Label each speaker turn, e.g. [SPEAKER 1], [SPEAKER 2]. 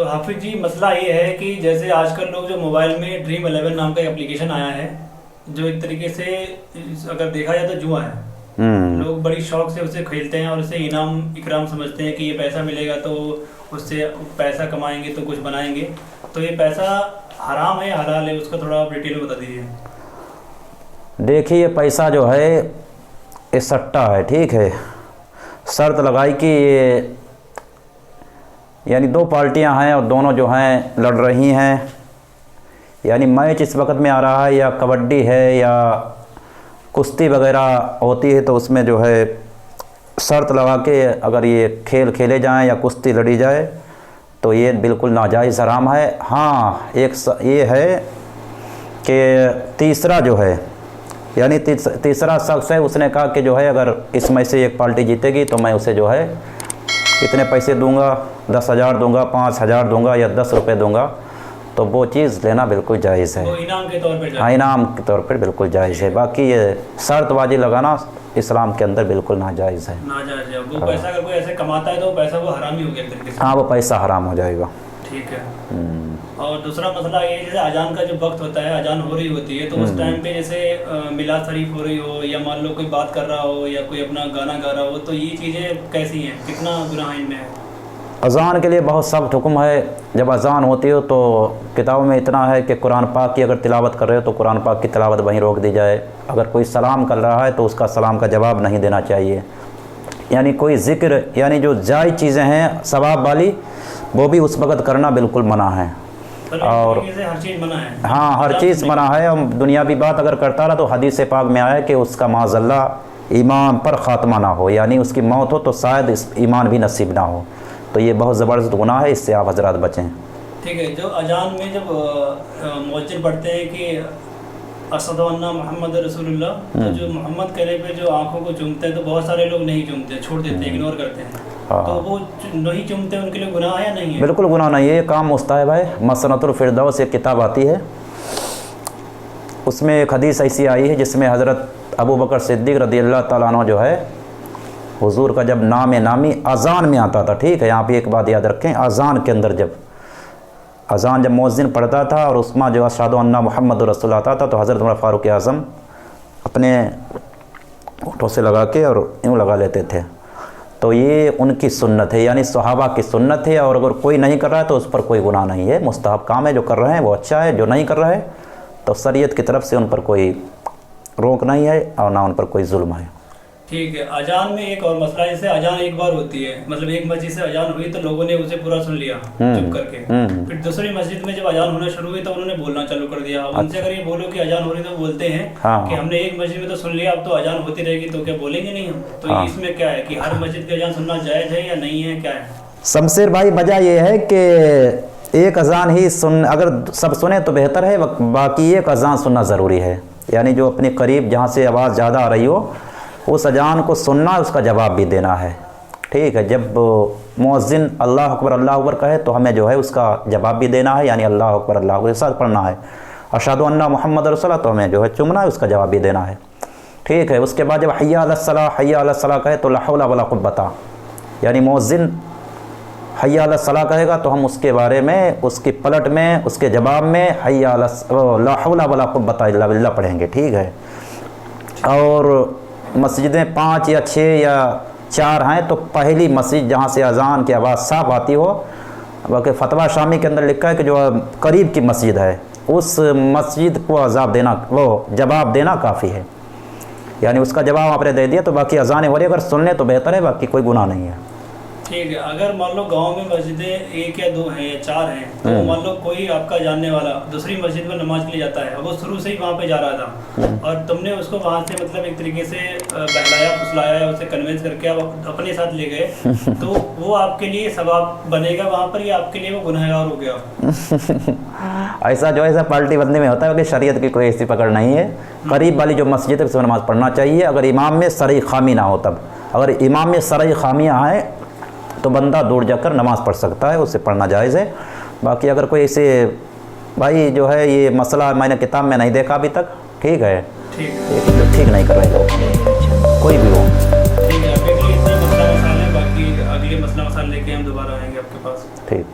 [SPEAKER 1] हाफिज जी, मसला ये है कि जैसे आजकल लोग जो मोबाइल में ड्रीम 11 नाम का एप्लीकेशन आया है, जो एक तरीके से अगर देखा जाए तो जुआ है। लोग बड़ी शौक से उसे खेलते हैं और उसे इनाम इकराम समझते हैं कि ये पैसा मिलेगा तो उससे पैसा कमाएंगे तो कुछ बनाएंगे। तो ये पैसा हराम है या हलाल है, उसका थोड़ा आप डिटेल में बता दीजिए।
[SPEAKER 2] देखिए, ये पैसा जो है ये सट्टा है, ठीक है। शर्त लगाई कि ये यानी दो पार्टियां हैं और दोनों जो हैं लड़ रही हैं, यानी मैच इस वक्त में आ रहा है या कबड्डी है या कुश्ती वगैरह होती है, तो उसमें जो है शर्त लगा के अगर ये खेल खेले जाएं या कुश्ती लड़ी जाए तो ये बिल्कुल नाजायज़ हराम है। हाँ, एक ये है कि तीसरा जो है यानी तीसरा शख्स है, उसने कहा कि जो है अगर इसमें से एक पार्टी जीतेगी तो मैं उसे जो है इतने पैसे दूंगा, 10,000 दूंगा, 5,000 दूंगा या 10 रुपये दूंगा, तो वो चीज़ लेना बिल्कुल जायज़ है।
[SPEAKER 1] वो इनाम के तौर पे?
[SPEAKER 2] हाँ, इनाम के तौर पर बिल्कुल जायज़ है। बाकी ये शर्तबाजी लगाना इस्लाम के अंदर बिल्कुल नाजायज़ है।
[SPEAKER 1] नाजायज़ है। वो पैसा अगर कोई ऐसे कमाता है तो पैसा वो हराम ही हो गया तरीके से।
[SPEAKER 2] हाँ, वो पैसा हराम हो जाएगा।
[SPEAKER 1] ठीक है। और दूसरा मसला ये, जैसे अजान का जो वक्त होता है, अजान हो रही होती है, तो उस टाइम पे जैसे मिलाद शरीफ हो रही हो या मान लो कोई बात कर रहा हो या कोई अपना गाना गा रहा हो, तो ये चीज़ें कैसी हैं, कितना गुनाह इनमें है?
[SPEAKER 2] अज़ान के लिए बहुत सख्त हुक्म है। जब अज़ान होती हो तो किताबों में इतना है कि कुरान पाक की अगर तिलावत कर रहे हो तो कुरान पाक की तिलावत वहीं रोक दी जाए। अगर कोई सलाम कर रहा है तो उसका सलाम का जवाब नहीं देना चाहिए। यानी कोई ज़िक्र यानी जो जायज़ चीज़ें हैं सवाब वाली, वो भी उस वक़्त करना बिल्कुल मना है। और
[SPEAKER 1] हर चीज़ मना है।
[SPEAKER 2] हाँ, हर चीज़ मना है। और दुनियावी बात अगर करता रहा तो हदीस पाक में आया कि उसका माज़ल्ला ईमान पर ख़ात्मा ना हो, यानी उसकी मौत हो तो शायद इस ईमान भी नसीब ना हो। तो ये बहुत ज़बरदस्त गुनाह है, इससे आप हजरात बचें।
[SPEAKER 1] ठीक है। जो अजान में जब मुअज्जिन पढ़ते हैं कि अशहदु अन्ना मुहम्मद रसूलुल्लाह, तो जो मोहम्मद कहने पे जो आंखों को चूमते हैं तो बहुत सारे लोग नहीं चूमते, छोड़ देते हैं, इग्नोर करते हैं। तो वो नहीं चूमते, उनके लिए गुनाह है या नहीं है?
[SPEAKER 2] बिल्कुल गुनाह नहीं है, ये काम मुस्ताहब है। मसनतुल फिरदौस एक किताब आती है, उसमें एक हदीस ऐसी आई है जिसमें हज़रत अबू बकर सिद्दीक़ रज़ियल्लाहु ताला अन्हु जो है, हुजूर का जब नाम नामी अज़ान में आता था, ठीक है। यहाँ पे एक बात याद रखें, अज़ान के अंदर जब मुअज्जिन पढ़ता था और उसमें जो अशहदु अन्ना मुहम्मद रसूलुल्लाह आता था, तो हज़रत उमर फ़ारूक आज़म अपने होठों से लगा के और यूँ लगा लेते थे। तो ये उनकी सुन्नत है, यानी सहाबा की सुन्नत है। और अगर कोई नहीं कर रहा है तो उस पर कोई गुनाह नहीं है, मुस्तहब काम है। जो कर रहे हैं वो अच्छा है, जो नहीं कर रहा है तो शरीयत की तरफ से उन पर कोई रोक नहीं है और ना उन पर कोई जुल्म है।
[SPEAKER 1] ठीक है। अजान में एक और मसला, जैसे अजान एक बार होती है, मतलब एक मस्जिद से अजान हुई तो लोगों ने उसे पूरा सुन लिया चुप करके, फिर दूसरी मस्जिद में जब अजान होना शुरू हुई तो उन्होंने बोलना चालू कर दिया। उनसे अगर ये बोलो कि अजान हो रही तो बोलते हैं कि हमने एक मस्जिद में तो सुन लिया, अब तो अजान होती रहेगी, तो क्या बोलेंगे नहीं हम? तो इसमें क्या है कि हर मस्जिद का अजान सुनना जायज़ है या नहीं है, क्या है?
[SPEAKER 2] शमशेर भाई, वजह यह है कि एक अजान ही सुन, अगर सब सुने तो बेहतर है, बाकी एक अजान सुनना ज़रूरी है। यानी जो अपने करीब जहाँ से आवाज़ ज़्यादा आ रही हो उस अजान को सुनना, उसका जवाब भी देना है, ठीक है। जब मुअज्जिन अल्लाह अकबर कहे तो हमें जो है उसका जवाब भी देना है, यानी अल्लाह अकबर के साथ पढ़ना है। अशहदु अन्ना मुहम्मद रसूलुल्लाह तो हमें जो है चुमना है, उसका जवाब भी देना है, ठीक है। उसके बाद जब हय्या अलस सलाह कहे तो ला हौला वला कुव्वता, यानी मुअज्जिन हय्या अलस सलाह कहेगा तो हम उसके बारे में, उसकी पलट में, उसके जवाब में हय्या अलस ला हौला वला कुव्वता इल्ला बिल्लाह पढ़ेंगे, ठीक है। और मस्जिदें 5 या 6 या 4 हैं तो पहली मस्जिद जहाँ से अजान की आवाज़ साफ आती हो, बाकी फतवा शामी के अंदर लिखा है कि जो करीब की मस्जिद है उस मस्जिद को अजाब देना, वो जवाब देना काफ़ी है। यानी उसका जवाब आपने दे दिया तो बाकी अजानें हो रही, अगर सुन लें तो बेहतर है, बाकी कोई गुनाह नहीं है।
[SPEAKER 1] ठीक है। अगर मान लो गांव में मस्जिदें 1 या 2 हैं या 4 हैं, तो मान लो कोई आपका जानने वाला दूसरी मस्जिद में नमाज के लिए जाता है, वो शुरू से ही वहाँ पे जा रहा था और तुमने उसको वहाँ से मतलब एक तरीके से बहलाया फुसलाया, उसे कन्विंस करके आप अपने साथ ले गए, तो वो आपके लिए सवाब बनेगा वहाँ पर या आपके लिए वो गुनहगार हो गया?
[SPEAKER 2] ऐसा जो ऐसा पार्टी बंदी में होता है कि शरीयत की कोई ऐसी पकड़ नहीं है। करीब वाली जो मस्जिद है उसमें नमाज़ पढ़ना चाहिए, अगर इमाम में सरई खामी ना हो तब। अगर इमाम में सरई खामियाँ हैं तो बंदा दूर जाकर नमाज़ पढ़ सकता है, उससे पढ़ना जायज़ है। बाकी अगर कोई ऐसे भाई जो है, ये मसला मैंने किताब में नहीं देखा अभी तक, ठीक है, ठीक नहीं कर रहे कोई भी हो।
[SPEAKER 1] ठीक है, अभी इतना मसला मसाला है, बाकी अगले मसला मसाले लेके हम दोबारा आएंगे आपके पास।
[SPEAKER 2] ठीक।